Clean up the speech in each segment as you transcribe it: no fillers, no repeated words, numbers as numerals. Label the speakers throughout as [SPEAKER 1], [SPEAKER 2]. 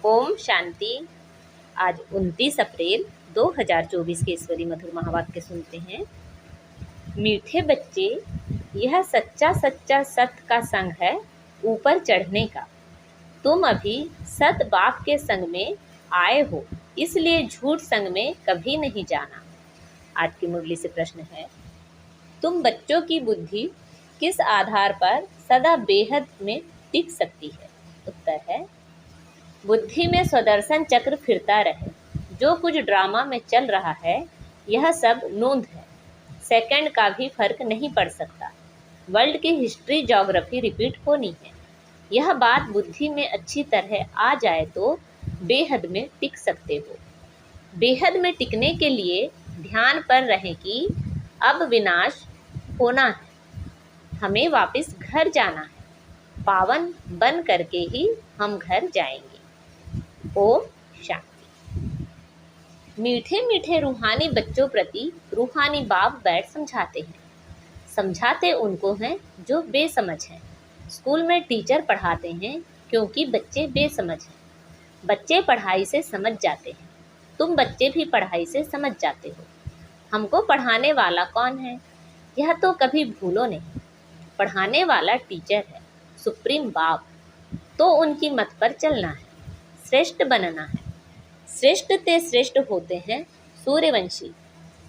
[SPEAKER 1] ओम शांति। आज 29 अप्रैल 2024 के ईश्वरी मधुर महावाक्य सुनते हैं। मीठे बच्चे, यह सच्चा सच्चा सत का संग है ऊपर चढ़ने का। तुम अभी सत बाप के संग में आए हो, इसलिए झूठ संग में कभी नहीं जाना। आज की मुरली से प्रश्न है, तुम बच्चों की बुद्धि किस आधार पर सदा बेहद में टिक सकती है? उत्तर है, बुद्धि में स्वदर्शन चक्र फिरता रहे। जो कुछ ड्रामा में चल रहा है यह सब नूंद है, सेकंड का भी फर्क नहीं पड़ सकता। वर्ल्ड की हिस्ट्री ज्योग्राफी रिपीट होनी है। यह बात बुद्धि में अच्छी तरह आ जाए तो बेहद में टिक सकते हो। बेहद में टिकने के लिए ध्यान पर रहें कि अब विनाश होना है, हमें वापस घर जाना है। पावन बन करके ही हम घर जाएंगे। ओम शांति। मीठे मीठे रूहानी बच्चों प्रति रूहानी बाप बैठ समझाते हैं। समझाते उनको हैं जो बेसमझ हैं। स्कूल में टीचर पढ़ाते हैं क्योंकि बच्चे बेसमझ हैं। बच्चे पढ़ाई से समझ जाते हैं, तुम बच्चे भी पढ़ाई से समझ जाते हो। हमको पढ़ाने वाला कौन है यह तो कभी भूलो नहीं। पढ़ाने वाला टीचर है, सुप्रीम बाप। तो उनकी मत पर चलना है, श्रेष्ठ बनना है। श्रेष्ठ ते श्रेष्ठ होते हैं सूर्यवंशी,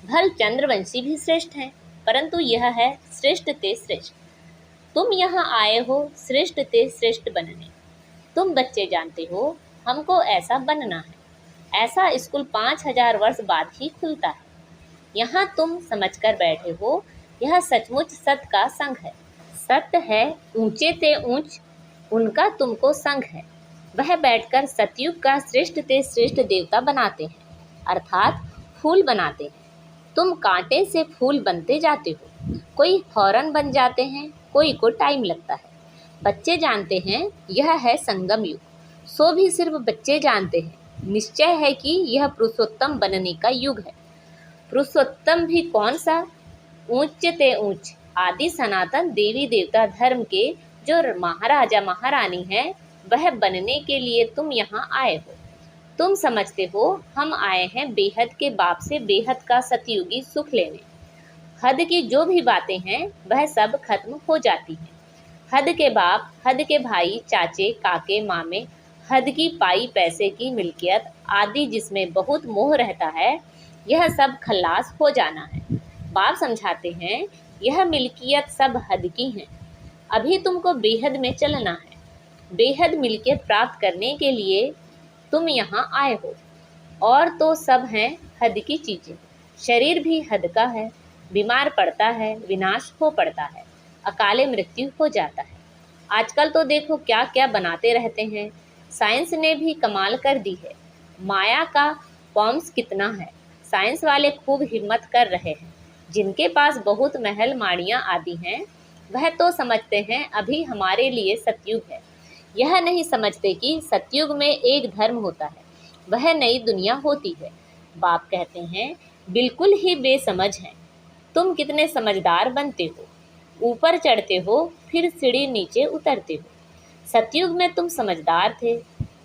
[SPEAKER 1] भल चंद्रवंशी भी श्रेष्ठ हैं, परंतु यह है श्रेष्ठ ते श्रेष्ठ। तुम यहाँ आए हो श्रेष्ठ ते श्रेष्ठ बनने। तुम बच्चे जानते हो हमको ऐसा बनना है। ऐसा स्कूल 5000 वर्ष बाद ही खुलता है। यहाँ तुम समझकर बैठे हो, यह सचमुच सत का संग है। सत्य है ऊंचे ते ऊंच, उनका तुमको संग है। वह बैठकर सतयुग का श्रेष्ठ ते श्रेष्ठ देवता बनाते हैं, अर्थात फूल बनाते हैं। तुम कांटे से फूल बनते जाते हो। कोई फौरन बन जाते हैं, कोई को टाइम लगता है। बच्चे जानते हैं यह है संगम युग, सो भी सिर्फ बच्चे जानते हैं। निश्चय है कि यह पुरुषोत्तम बनने का युग है। पुरुषोत्तम भी कौन सा? ऊंच ते ऊंच आदि सनातन देवी देवता धर्म के जो महाराजा महारानी हैं, वह बनने के लिए तुम यहाँ आए हो। तुम समझते हो हम आए हैं बेहद के बाप से बेहद का सतयुगी सुख लेने। हद की जो भी बातें हैं वह सब खत्म हो जाती हैं। हद के बाप, हद के भाई, चाचे, काके, मामे, हद की पाई पैसे की मिल्कियत आदि जिसमें बहुत मोह रहता है, यह सब खल्लास हो जाना है। बाप समझाते हैं यह मिल्कियत सब हद की हैं। अभी तुमको बेहद में चलना है। बेहद मिल्कियत प्राप्त करने के लिए तुम यहाँ आए हो। और तो सब हैं हद की चीज़ें। शरीर भी हद का है, बीमार पड़ता है, विनाश हो पड़ता है, अकाले मृत्यु हो जाता है। आजकल तो देखो क्या क्या बनाते रहते हैं। साइंस ने भी कमाल कर दी है। माया का फॉर्म्स कितना है। साइंस वाले खूब हिम्मत कर रहे हैं। जिनके पास बहुत महल माड़ियाँ आदि हैं वह तो समझते हैं अभी हमारे लिए सतयुग है। यह नहीं समझते कि सतयुग में एक धर्म होता है, वह नई दुनिया होती है। बाप कहते हैं बिल्कुल ही बेसमझ हैं। तुम कितने समझदार बनते हो। ऊपर चढ़ते हो फिर सीढ़ी नीचे उतरते हो। सतयुग में तुम समझदार थे,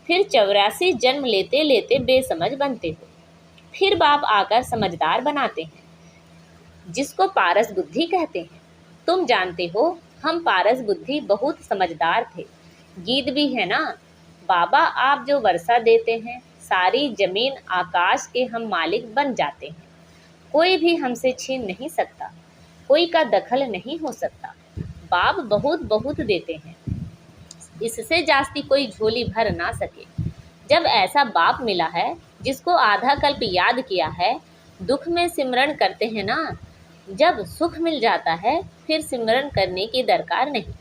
[SPEAKER 1] फिर 84 जन्म लेते लेते बेसमझ बनते हो। फिर बाप आकर समझदार बनाते हैं, जिसको पारस बुद्धि कहते हैं। तुम जानते हो हम पारस बुद्धि बहुत समझदार थे। गीत भी है ना, बाबा आप जो वर्षा देते हैं सारी जमीन आकाश के हम मालिक बन जाते हैं। कोई भी हमसे छीन नहीं सकता, कोई का दखल नहीं हो सकता। बाप बहुत बहुत देते हैं, इससे जास्ती कोई झोली भर ना सके। जब ऐसा बाप मिला है जिसको आधा कल्प याद किया है, दुख में सिमरन करते हैं ना। जब सुख मिल जाता है फिर सिमरन करने की दरकार नहीं।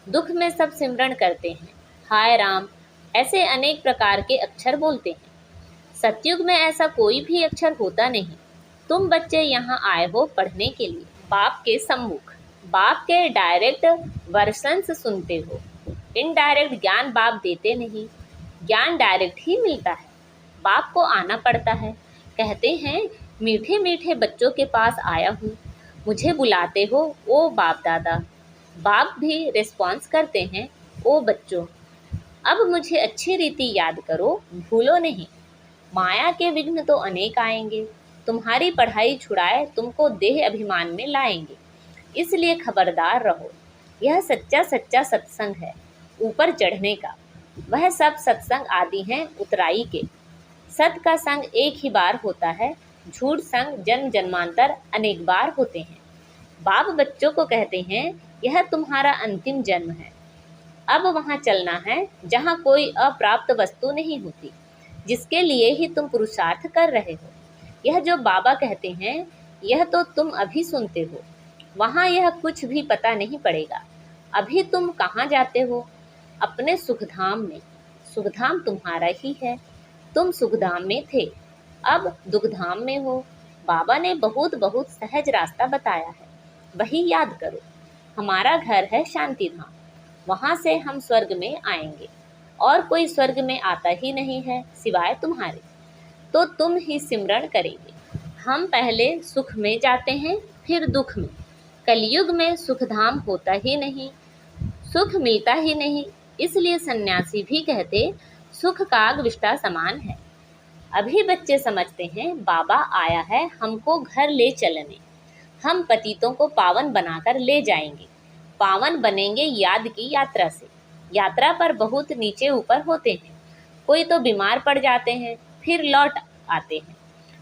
[SPEAKER 1] दुख में सब सिमरन करते हैं, हाय राम, ऐसे अनेक प्रकार के अक्षर बोलते हैं। सतयुग में ऐसा कोई भी अक्षर होता नहीं। तुम बच्चे यहाँ आए हो पढ़ने के लिए, बाप के सम्मुख। बाप के डायरेक्ट वर्शंस सुनते हो। इनडायरेक्ट ज्ञान बाप देते नहीं, ज्ञान डायरेक्ट ही मिलता है। बाप को आना पड़ता है। कहते हैं मीठे मीठे बच्चों के पास आया हूँ, मुझे बुलाते हो ओ बाप दादा। बाप भी रिस्पॉन्स करते हैं, ओ बच्चों। अब मुझे अच्छी रीति याद करो, भूलो नहीं। माया के विघ्न तो अनेक आएंगे, तुम्हारी पढ़ाई छुड़ाए तुमको देह अभिमान में लाएंगे। इसलिए खबरदार रहो, यह सच्चा सच्चा सत्संग है ऊपर चढ़ने का। वह सब सत्संग आदि हैं उतराई के। सत का संग एक ही बार होता है, झूठ संग जन्म जन्मांतर अनेक बार होते हैं। बाप बच्चों को कहते हैं, यह तुम्हारा अंतिम जन्म है। अब वहाँ चलना है जहाँ कोई अप्राप्त वस्तु नहीं होती, जिसके लिए ही तुम पुरुषार्थ कर रहे हो। यह जो बाबा कहते हैं, यह तो तुम अभी सुनते हो, वहाँ यह कुछ भी पता नहीं पड़ेगा। अभी तुम कहाँ जाते हो? अपने सुखधाम में। सुखधाम तुम्हारा ही है, तुम सुखधाम में थे, अब दुखधाम में हो। बाबा ने बहुत बहुत सहज रास्ता बताया है, वही याद करो। हमारा घर है शांति धाम, वहाँ से हम स्वर्ग में आएंगे, और कोई स्वर्ग में आता ही नहीं है सिवाय तुम्हारे। तो तुम ही सिमरण करेंगे। हम पहले सुख में जाते हैं, फिर दुख में। कलयुग में सुखधाम होता ही नहीं, सुख मिलता ही नहीं। इसलिए सन्यासी भी कहते सुख काग विष्टा समान है। अभी बच्चे समझते हैं बाबा आया है हमको घर ले चलने, हम पतितों को पावन बनाकर ले जाएंगे। पावन बनेंगे याद की यात्रा से। यात्रा पर बहुत नीचे ऊपर होते हैं, कोई तो बीमार पड़ जाते हैं, फिर लौट आते हैं।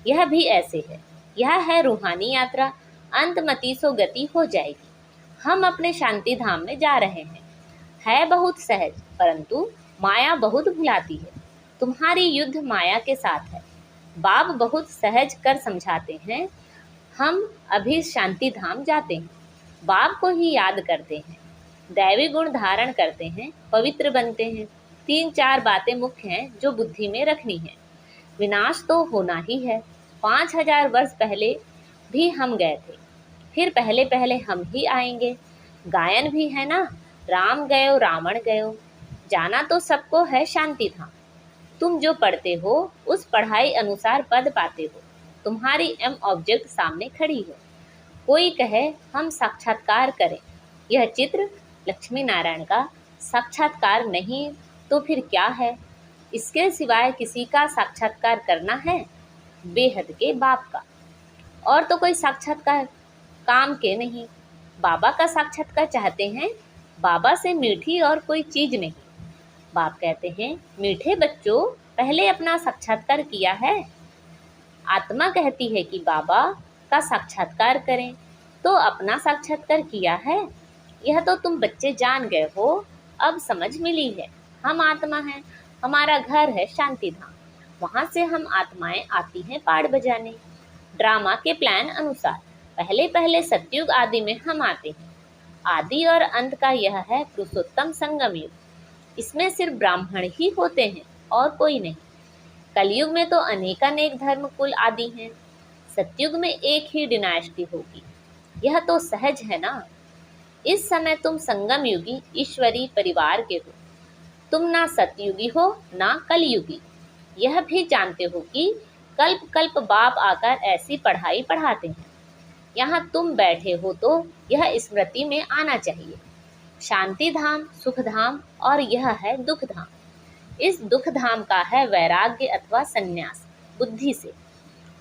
[SPEAKER 1] यह भी ऐसे है। यह है रूहानी यात्रा, अंतमति सो गति हो जाएगी। हम अपने शांति धाम में जा रहे हैं। है बहुत सहज, परंतु माया बहुत भुलाती है। तुम्हारी युद्ध माया के साथ है। बाप बहुत सहज कर समझाते हैं। हम अभी शांति धाम जाते हैं, बाप को ही याद करते हैं, दैवी गुण धारण करते हैं, पवित्र बनते हैं। 3-4 बातें मुख्य हैं जो बुद्धि में रखनी है। विनाश तो होना ही है। 5000 वर्ष पहले भी हम गए थे, फिर पहले पहले हम ही आएंगे। गायन भी है ना, राम गयो रावण गयो। जाना तो सबको है शांति धाम। तुम जो पढ़ते हो उस पढ़ाई अनुसार पद पाते हो। तुम्हारी एम ऑब्जेक्ट सामने खड़ी है। कोई कहे हम साक्षात्कार करें, यह चित्र लक्ष्मी नारायण का साक्षात्कार नहीं तो फिर क्या है? इसके सिवाय किसी का साक्षात्कार करना है? बेहद के बाप का। और तो कोई साक्षात्कार काम के नहीं। बाबा का साक्षात्कार चाहते हैं, बाबा से मीठी और कोई चीज नहीं। बाप कहते हैं, मीठे बच्चों पहले अपना साक्षात्कार किया है। आत्मा कहती है कि बाबा का साक्षात्कार करें, तो अपना साक्षात्कार किया है। यह तो तुम बच्चे जान गए हो, अब समझ मिली है। हम आत्मा हैं, हमारा घर है शांति धाम। वहाँ से हम आत्माएं आती हैं पाड़ बजाने। ड्रामा के प्लान अनुसार पहले पहले सतयुग आदि में हम आते हैं। आदि और अंत का यह है पुरुषोत्तम संगम युग। इसमें सिर्फ ब्राह्मण ही होते हैं और कोई नहीं। कलयुग में तो अनेकानेक धर्म कुल आदि हैं। सतयुग में एक ही डिनास्टी होगी। यह तो सहज है ना। इस समय तुम संगम युगी ईश्वरी परिवार के हो। तुम ना सतयुगी हो ना कलयुगी। यह भी जानते हो कि कल्प कल्प बाप आकर ऐसी पढ़ाई पढ़ाते हैं। यहाँ तुम बैठे हो तो यह स्मृति में आना चाहिए। शांति धाम, सुख धाम और यह है दुख धाम। इस दुख धाम का है वैराग्य अथवा संन्यास बुद्धि से।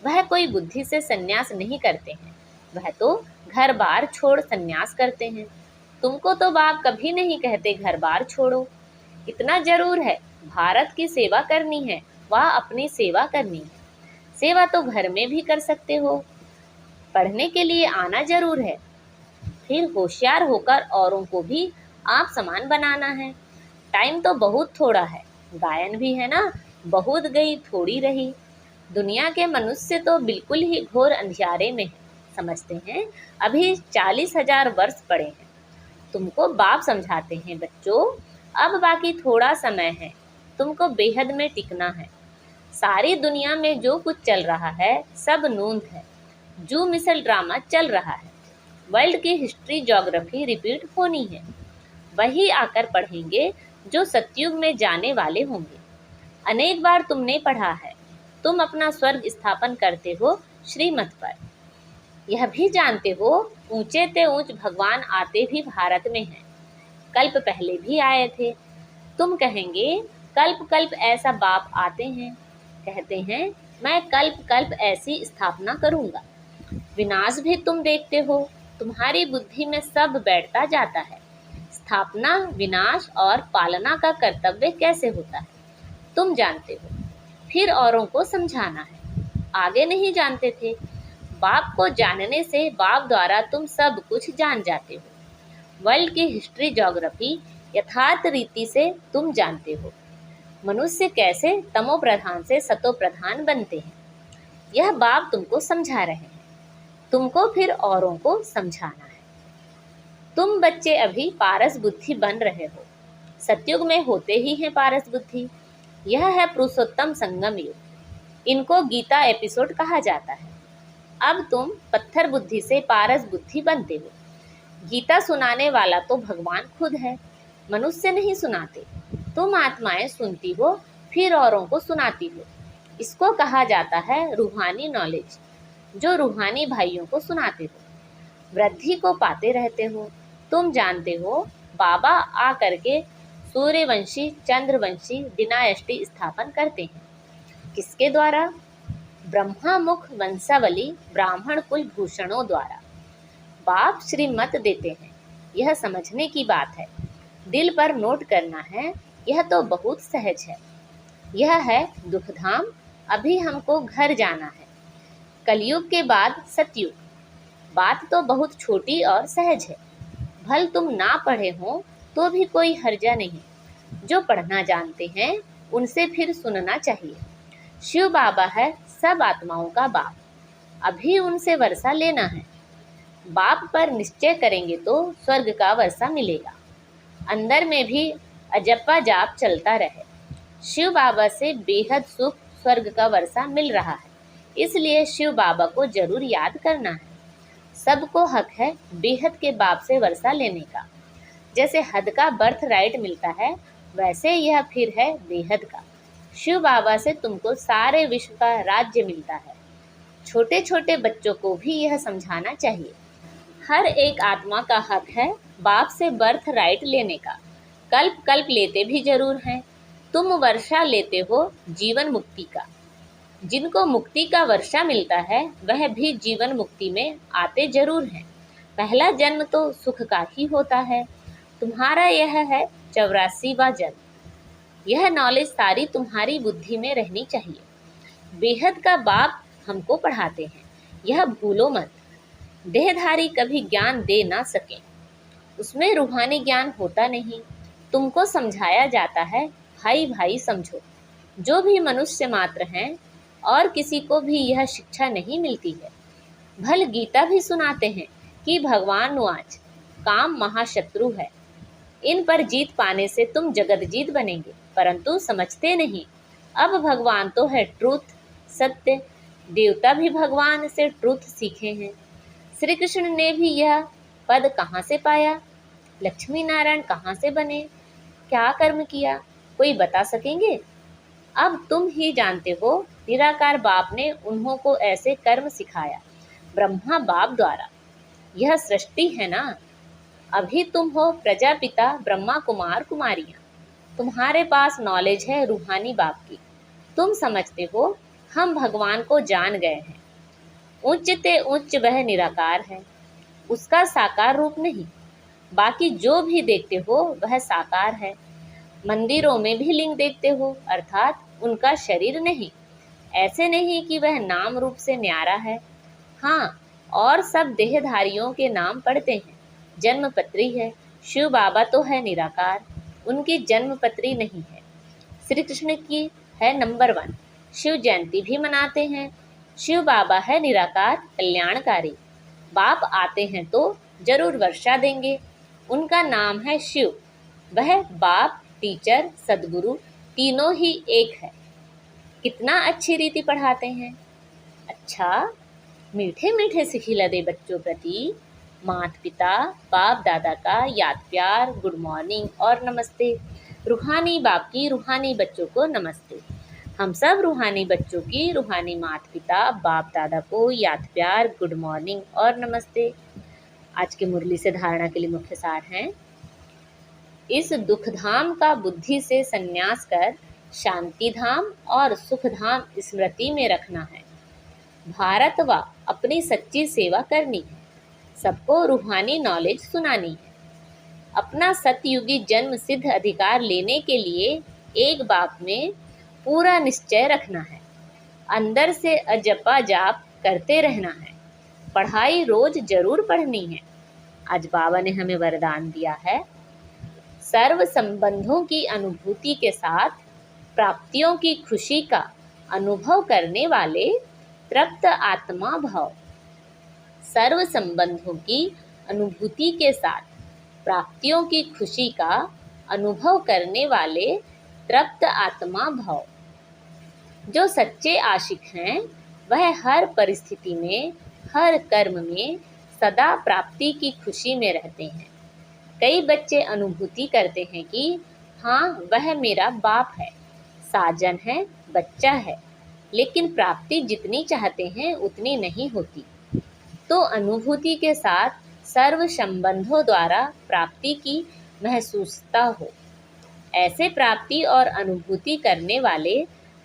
[SPEAKER 1] वह कोई बुद्धि से संन्यास नहीं करते हैं, वह तो घर बार छोड़ संन्यास करते हैं। तुमको तो बाप कभी नहीं कहते घर बार छोड़ो। इतना जरूर है, भारत की सेवा करनी है, वह अपनी सेवा करनी है। सेवा तो घर में भी कर सकते हो। पढ़ने के लिए आना जरूर है, फिर होशियार होकर औरों को भी आप समान बनाना है। टाइम तो बहुत थोड़ा है। गायन भी है ना, बहुत गई थोड़ी रही। दुनिया के मनुष्य तो बिल्कुल ही घोर अंधियारे में है। समझते हैं अभी 40,000 वर्ष पड़े हैं। तुमको बाप समझाते हैं, बच्चों अब बाकी थोड़ा समय है, तुमको बेहद में टिकना है। सारी दुनिया में जो कुछ चल रहा है सब नूंद है। जू मिसल ड्रामा चल रहा है। वर्ल्ड की हिस्ट्री ज्योग्राफी रिपीट होनी है। वही आकर पढ़ेंगे जो सतयुग में जाने वाले होंगे। अनेक बार तुमने पढ़ा है। तुम अपना स्वर्ग स्थापन करते हो श्रीमत पर। यह भी जानते हो ऊंचे ते ऊंच भगवान आते भी भारत में हैं। कल्प पहले भी आए थे। तुम कहेंगे कल्प कल्प ऐसा बाप आते हैं, कहते हैं मैं कल्प कल्प ऐसी स्थापना करूंगा। विनाश भी तुम देखते हो, तुम्हारी बुद्धि में सब बैठता जाता है। स्थापना, विनाश और पालना का कर्तव्य कैसे होता है तुम जानते हो, फिर औरों को समझाना है। आगे नहीं जानते थे। बाप को जानने से बाप द्वारा तुम सब कुछ जान जाते हो। वर्ल्ड की हिस्ट्री, ज्योग्राफी यथार्थ रीति से तुम जानते हो। मनुष्य कैसे तमो प्रधान से सतो प्रधान बनते हैं, यह बाप तुमको समझा रहे हैं। तुमको फिर औरों को समझाना है। तुम बच्चे अभी पारस बुद्धि बन रहे हो। सतयुग में होते ही है पारस बुद्धि। यह है पुरुषोत्तम संगम युग। इनको गीता एपिसोड कहा जाता है। अब तुम पत्थर बुद्धि से पारस बुद्धि बनते हो। गीता सुनाने वाला तो भगवान खुद है, मनुष्य नहीं सुनाते। तुम आत्माएं सुनती हो, फिर औरों को सुनाती हो। इसको कहा जाता है रूहानी नॉलेज, जो रूहानी भाइयों को सुनाते हो। वृद्धि को पाते रहते हो। तुम जानते हो बाबा आ करके सूर्यवंशी चंद्रवंशी डिनायस्टी स्थापन करते हैं। किसके द्वारा? ब्रह्मा मुख वंशावली ब्राह्मण कुल भूषणों द्वारा। बाप श्रीमत देते हैं। यह समझने की बात है, दिल पर नोट करना है। यह तो बहुत सहज है। यह है दुखधाम। अभी हमको घर जाना है। कलयुग के बाद सतयुग। बात तो बहुत छोटी और सहज है। भल तुम ना पढ़े हो तो भी कोई हर्जा नहीं। जो पढ़ना जानते हैं उनसे फिर सुनना चाहिए। शिव बाबा है सब आत्माओं का बाप। अभी उनसे वर्षा लेना है। बाप पर निश्चय करेंगे तो स्वर्ग का वर्षा मिलेगा। अंदर में भी अजप्पा जाप चलता रहे। शिव बाबा से बेहद सुख स्वर्ग का वर्षा मिल रहा है, इसलिए शिव बाबा को जरूर याद करना है। सबको हक है बेहद के बाप से वर्षा लेने का। जैसे हद का बर्थ राइट मिलता है, वैसे यह फिर है बेहद का। शिव बाबा से तुमको सारे विश्व का राज्य मिलता है। छोटे छोटे बच्चों को भी यह समझाना चाहिए। हर एक आत्मा का हक है बाप से बर्थ राइट लेने का। कल्प कल्प लेते भी जरूर हैं। तुम वर्षा लेते हो जीवन मुक्ति का। जिनको मुक्ति का वर्षा मिलता है वह भी जीवन मुक्ति में आते जरूर हैं। पहला जन्म तो सुख का ही होता है। तुम्हारा यह है 84वां जन्म। यह नॉलेज सारी तुम्हारी बुद्धि में रहनी चाहिए। बेहद का बाप हमको पढ़ाते हैं, यह भूलो मत। देहधारी कभी ज्ञान दे ना सके, उसमें रूहानी ज्ञान होता नहीं। तुमको समझाया जाता है भाई भाई समझो। जो भी मनुष्य मात्र हैं और किसी को भी यह शिक्षा नहीं मिलती है। भल गीता भी सुनाते हैं कि भगवान वाच काम महाशत्रु है। इन पर जीत पाने से तुम जगत जीत बनेंगे, परंतु समझते नहीं। अब भगवान तो है ट्रूथ, सत्य। देवता भी भगवान से ट्रूथ सीखे हैं। श्री कृष्ण ने भी यह पद कहाँ से पाया? लक्ष्मी नारायण कहाँ से बने? क्या कर्म किया? कोई बता सकेंगे? अब तुम ही जानते हो, निराकार बाप ने उन्हों को ऐसे कर्म सिखाया, ब्रह्मा बाप द्वारा। यह सृष्टि है ना। अभी तुम हो प्रजापिता ब्रह्मा कुमार कुमारियां। तुम्हारे पास नॉलेज है रूहानी बाप की। तुम समझते हो हम भगवान को जान गए हैं। उच्च ते उच्च वह निराकार है, उसका साकार रूप नहीं। बाकी जो भी देखते हो वह साकार है। मंदिरों में भी लिंग देखते हो, अर्थात उनका शरीर नहीं। ऐसे नहीं कि वह नाम रूप से न्यारा है। हाँ, और सब देहधारियों के नाम पढ़ते हैं। जन्मपत्री है। शिव बाबा तो है निराकार, उनकी जन्मपत्री नहीं है। श्री कृष्ण की है नंबर 1। शिव जयंती भी मनाते हैं। शिव बाबा है निराकार कल्याणकारी। बाप आते हैं तो जरूर वर्षा देंगे। उनका नाम है शिव। वह बाप, टीचर, सदगुरु तीनों ही एक है। कितना अच्छी रीति पढ़ाते हैं। अच्छा, मीठे मीठे सिखिला दे बच्चों प्रति माता पिता बाप दादा का याद प्यार, गुड मॉर्निंग और नमस्ते। रूहानी बाप की रूहानी बच्चों को नमस्ते। हम सब रूहानी बच्चों की रूहानी माता पिता बाप दादा को याद प्यार, गुड मॉर्निंग और नमस्ते। आज की मुरली से धारणा के लिए मुख्य सार हैं। इस दुखधाम का बुद्धि से संन्यास कर शांति धाम और सुख धाम स्मृति में रखना है। भारत व अपनी सच्ची सेवा करनी है, सबको रूहानी नॉलेज सुनानी है। अपना सतयुगी जन्म सिद्ध अधिकार लेने के लिए एक बात में पूरा निश्चय रखना है। अंदर से अजपा जाप करते रहना है। पढ़ाई रोज जरूर पढ़नी है। आज बाबा ने हमें वरदान दिया है, सर्व संबंधों की अनुभूति के साथ प्राप्तियों की खुशी का अनुभव करने वाले तृप्त आत्मा भव। सर्व संबंधों की अनुभूति के साथ प्राप्तियों की खुशी का अनुभव करने वाले तृप्त आत्मा भव। जो सच्चे आशिक हैं वह हर परिस्थिति में, हर कर्म में सदा प्राप्ति की खुशी में रहते हैं। कई बच्चे अनुभूति करते हैं कि हाँ, वह मेरा बाप है, साजन है, बच्चा है, लेकिन प्राप्ति जितनी चाहते हैं उतनी नहीं होती। तो अनुभूति के साथ सर्व संबंधों द्वारा प्राप्ति की महसूसता हो। ऐसे प्राप्ति और अनुभूति करने वाले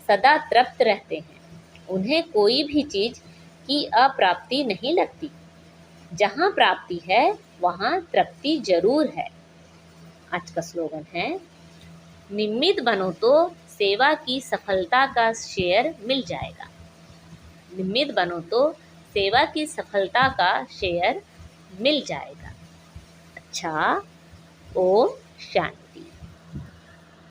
[SPEAKER 1] सदा तृप्त रहते हैं। उन्हें कोई भी चीज की अप्राप्ति नहीं लगती। जहाँ प्राप्ति है वहाँ तृप्ति जरूर है। आज का स्लोगन है, निमित्त बनो तो सेवा की सफलता का शेयर मिल जाएगा। निमित्त बनो तो सेवा की सफलता का शेयर मिल जाएगा। अच्छा, ओम शांति।